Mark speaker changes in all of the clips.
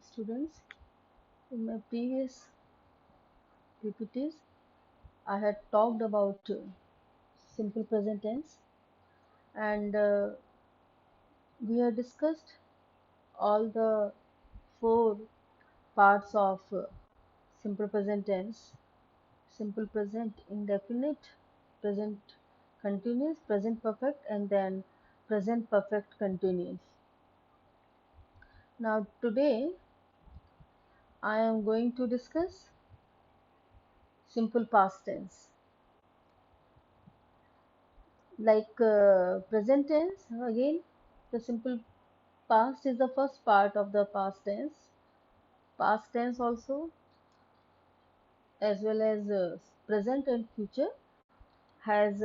Speaker 1: Students, in my previous PPTs, I had talked about simple present tense, and we had discussed all the four parts of simple present tense: simple present indefinite, present continuous, present perfect, and then present perfect continuous. Now, today I am going to discuss simple past tense. Like present tense, again, the simple past is the first part of the past tense. Past tense also, as well as present and future, has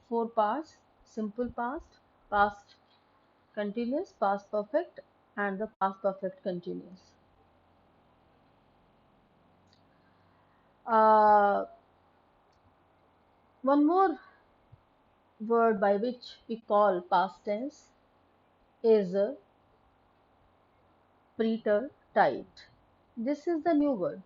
Speaker 1: four parts: simple past, past continuous, past perfect, and the past perfect continuous. Uh, One more word by which we call past tense is preterite. This is the new word.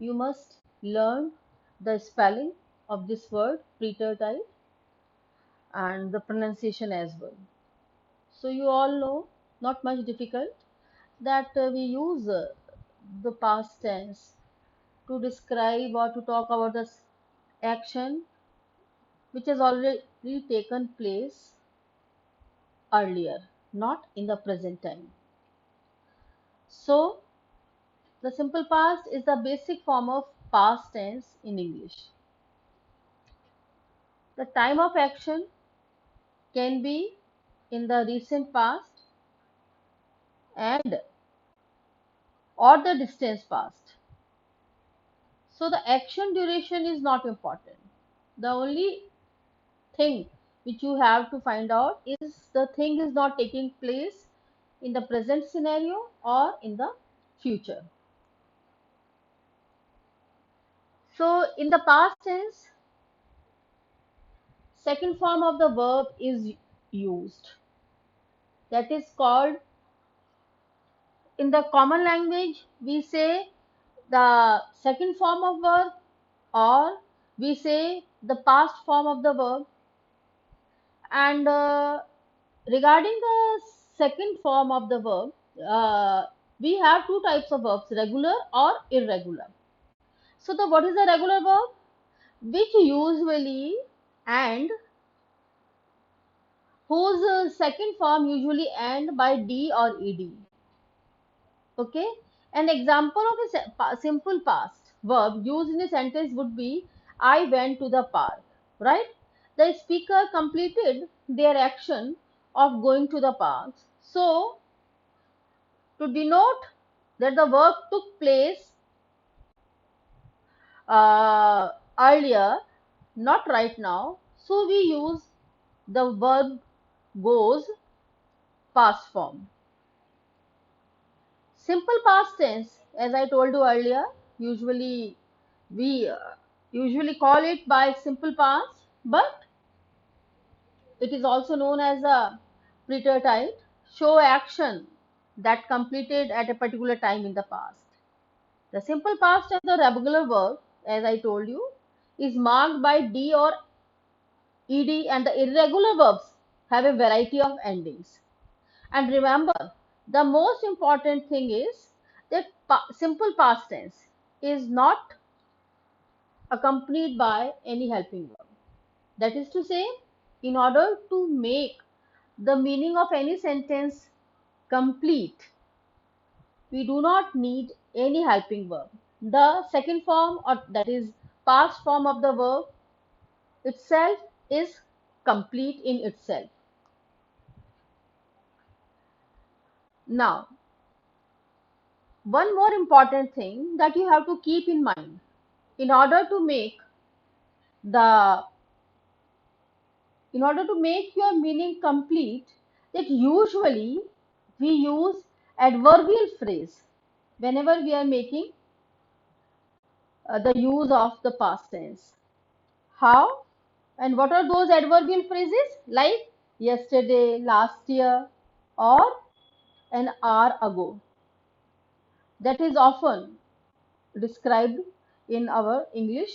Speaker 1: You must learn the spelling of this word preterite and the pronunciation as well. So you all know, not much difficult, that we use the past tense to describe or to talk about the action which has already taken place earlier, not in the present time. So the simple past is the basic form of past tense in English. The time of action can be in the recent past and or the distance past. So the action duration is not important. The only thing which you have to find out is the thing is not taking place in the present scenario or in the future. So in the past tense, second form of the verb is used. That is called, in the common language, we say the second form of verb, or we say the past form of the verb. And regarding the second form of the verb, we have two types of verbs: regular or irregular. So the what is the regular verb? Which usually and whose second form usually end by d or ed. Okay, an example of a simple past verb used in a sentence would be I went to the park, right? The speaker completed their action of going to the park. So, to denote that the work took place earlier, not right now, so we use the verb goes past form. Simple past tense, as I told you earlier, usually we usually call it by simple past, but it is also known as a preterite, show action that completed at a particular time in the past. The simple past of the regular verb, as I told you, is marked by d or ed, and the irregular verbs have a variety of endings. And remember, the most important thing is that simple past tense is not accompanied by any helping verb. That is to say, in order to make the meaning of any sentence complete, we do not need any helping verb. The second form, or that is past form of the verb itself, is complete in itself. Now, one more important thing that you have to keep in mind in order to make the in order to make your meaning complete, that usually we use adverbial phrase whenever we are making the use of the past tense. How and what are those adverbial phrases? Like yesterday, last year, or an hour ago. that is often described in our English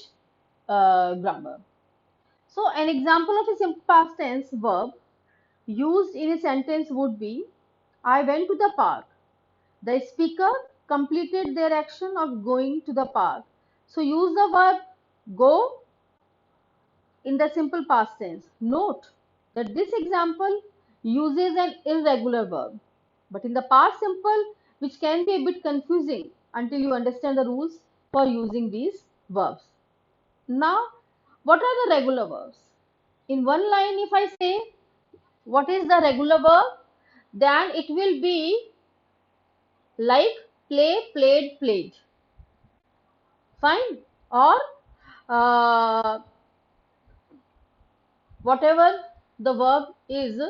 Speaker 1: grammar. So an example of a simple past tense verb used in a sentence would be, I went to the park. The speaker completed their action of going to the park. So use the verb go in the simple past tense. Note that this example uses an irregular verb, but in the past simple, which can be a bit confusing until you understand the rules for using these verbs. Now, what are the regular verbs? In one line, if I say what is the regular verb, then it will be like play, played, played. Fine. Or whatever the verb is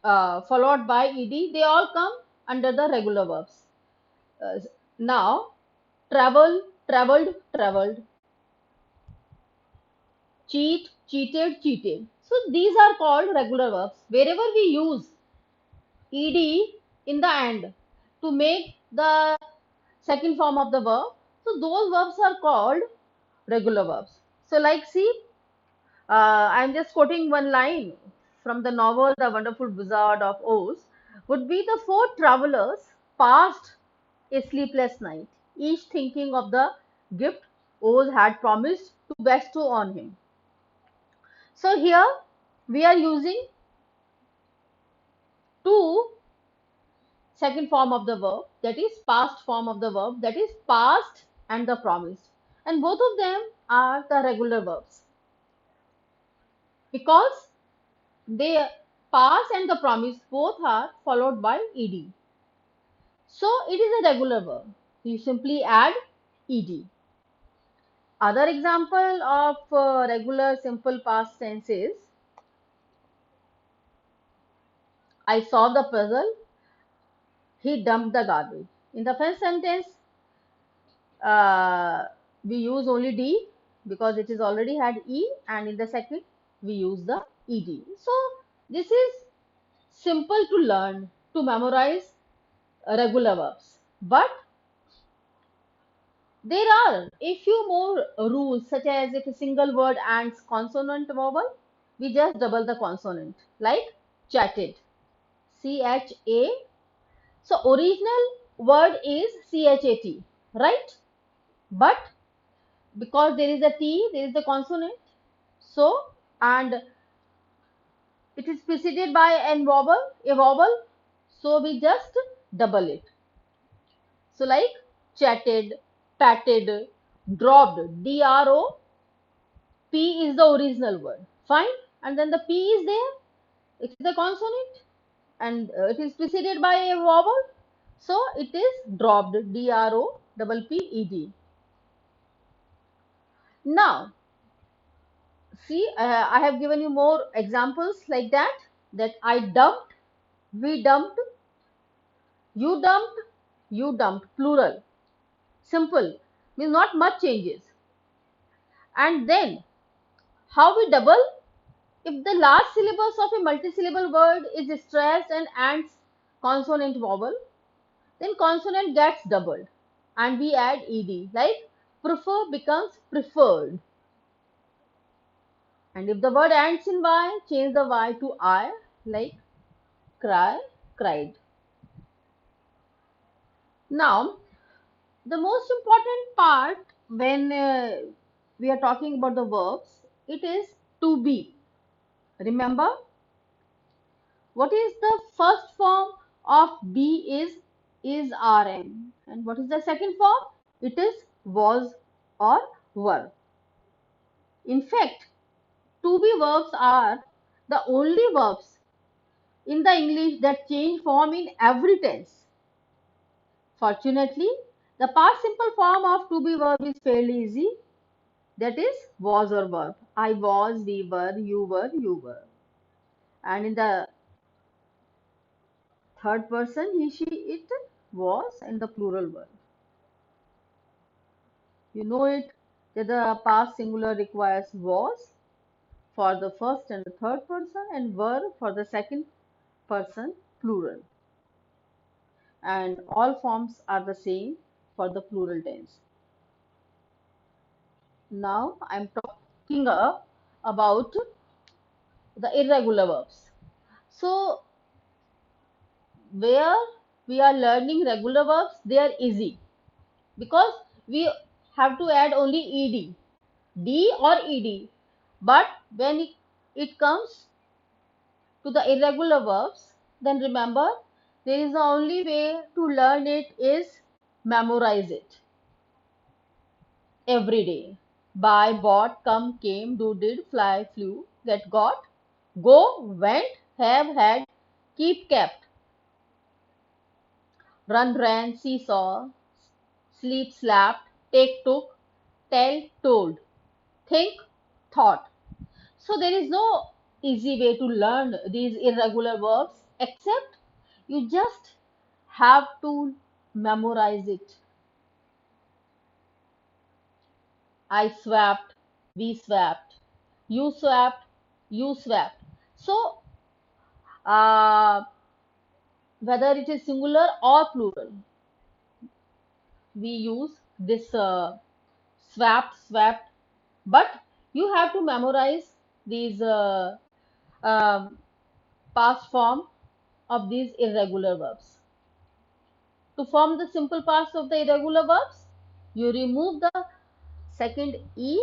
Speaker 1: followed by ed, they all come under the regular verbs. Now, travel, traveled, traveled, cheat, cheated, cheated. So these are called regular verbs. Wherever we use ed in the end to make the second form of the verb, so those verbs are called regular verbs. So like see, I'm just quoting one line from the novel The Wonderful Wizard of Oz, would be the four travelers passed a sleepless night, each thinking of the gift Oz had promised to bestow on him. So here we are using two second form of the verb, that is past form of the verb, that is past and the promised, and both of them are the regular verbs because they past and the promise both are followed by ed. So it is a regular verb. You simply add ed. Other example of regular simple past tense is, I saw the puzzle, he dumped the garbage. In the first sentence, uh, we use only d because it is already had e, and in the second we use the ed. So this is simple to learn, to memorize regular verbs. But there are a few more rules, such as if a single word ends consonant vowel, we just double the consonant, like chatted, C-H-A. So original word is C-H-A-T, right? But because there is a T, there is a consonant. So, and it is preceded by a vowel. So we just double it. So like chatted, patted, dropped, D-R-O, P is the original word. Fine. And then the P is there. It is a consonant and it is preceded by a vowel. So it is dropped. D-R-O-P-P-E-D. Now, see, I have given you more examples like that. That I dumped, we dumped, you dumped, plural. Simple. Means not much changes. And then, how we double? If the last syllables of a multisyllable word is stressed and ends consonant vowel, then consonant gets doubled and we add ed, like prefer becomes preferred. And if the word ends in y, change the y to I, like cry, cried. Now, the most important part when we are talking about the verbs, it is to be. Remember, what is the first form of be is rm, and what is the second form? It is was or were. In fact, to be verbs are the only verbs in the English that change form in every tense. Fortunately, the past simple form of to be verb is fairly easy, that is was or were. I was, we were, you were, you were. And in the third person, he, she, it was in the plural verb. You know it that the past singular requires was for the first and the third person and were for the second person plural. And all forms are the same. for the plural tense. Now I'm talking about the irregular verbs. So where we are learning regular verbs, they are easy because we have to add only ed, d or ed. But when it comes to the irregular verbs, then remember there is the only way to learn it is memorize it every day. Buy, bought, come, came, do, did, fly, flew, get, got, go, went, have, had, keep, kept, run, ran, seesaw, sleep, slept, take, took, tell, told, think, thought. So there is no easy way to learn these irregular verbs except you just have to memorize it. I swapped, we swapped, you swapped, you swapped. So uh, whether it is singular or plural, we use this swapped, swapped, but you have to memorize these um, past form of these irregular verbs. To form the simple parts of the irregular verbs, you remove the second e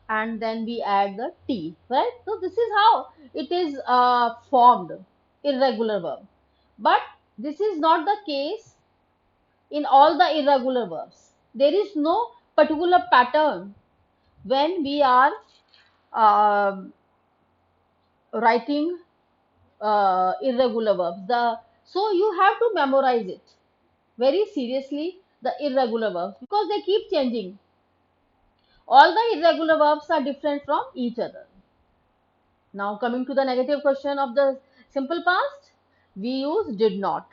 Speaker 1: and then we add the t, right? So this is how it is formed, irregular verb. But this is not the case in all the irregular verbs. There is no particular pattern when we are um writing irregular verbs. So you have to memorize it very seriously, the irregular verbs, because they keep changing. All the irregular verbs are different from each other. Now coming to the negative question of the simple past, we use did not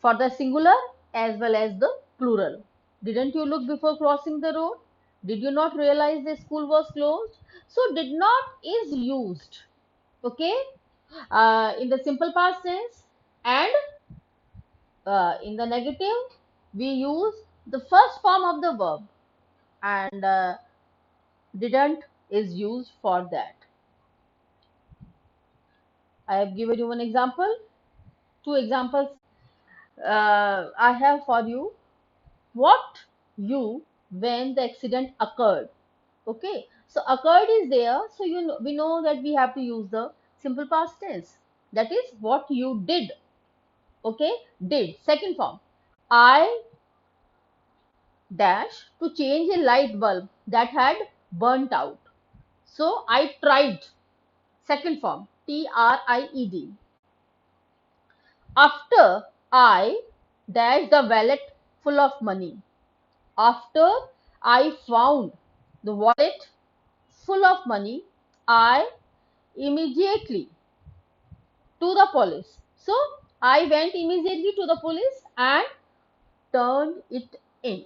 Speaker 1: for the singular as well as the plural. Didn't you look before crossing the road? Did you not realize the school was closed? So did not is used, okay, in the simple past tense, and in the negative we use the first form of the verb, and didn't is used for that. I have given you one example, two examples I have for you. What you when the accident occurred? Okay, so occurred is there, so we know that we have to use the simple past tense. That is what you did. Okay, did. Second form, I dash to change a light bulb that had burnt out. So I tried. Second form, tried. After I dash the wallet full of money. After I found the wallet full of money, I immediately to the police. So I went immediately to the police and turned it in.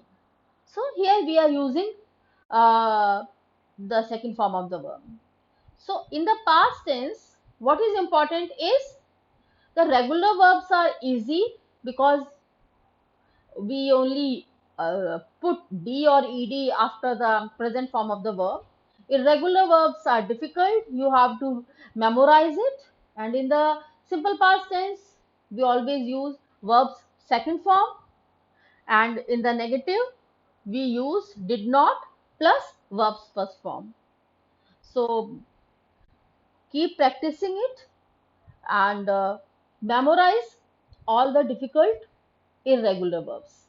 Speaker 1: So here we are using uh, the second form of the verb. So in the past tense, what is important is the regular verbs are easy because we only put d or ed after the present form of the verb. Irregular verbs are difficult, you have to memorize it, and in the simple past tense we always use verbs second form, and in the negative we use did not plus verbs first form. So keep practicing it and memorize all the difficult irregular verbs.